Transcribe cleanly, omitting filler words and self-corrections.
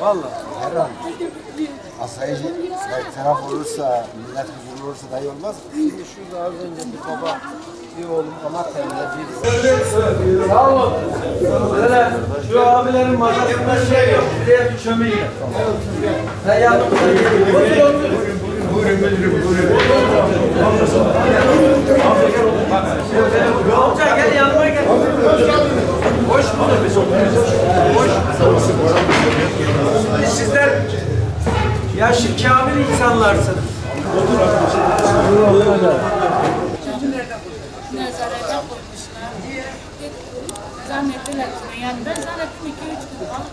Vallahi. Her an. Asayici taraf olursa, millet huzurlu olursa daha iyi olmaz mı? Şimdi şurada az önce bir baba, bir oğlum Amatya'da bir... Sağ olun. Böyle şu abilerin masasında şey yok. Şuraya bir çömeği. Ben yanımda geleyim. Buyurun. Amca gel yanıma gel. Hoş bulduk. Sizler yaşlı kamil insanlarsınız. Nezarete koymuşlar. Zannettiler ki yani ben zannettim 2-3 gün kalıp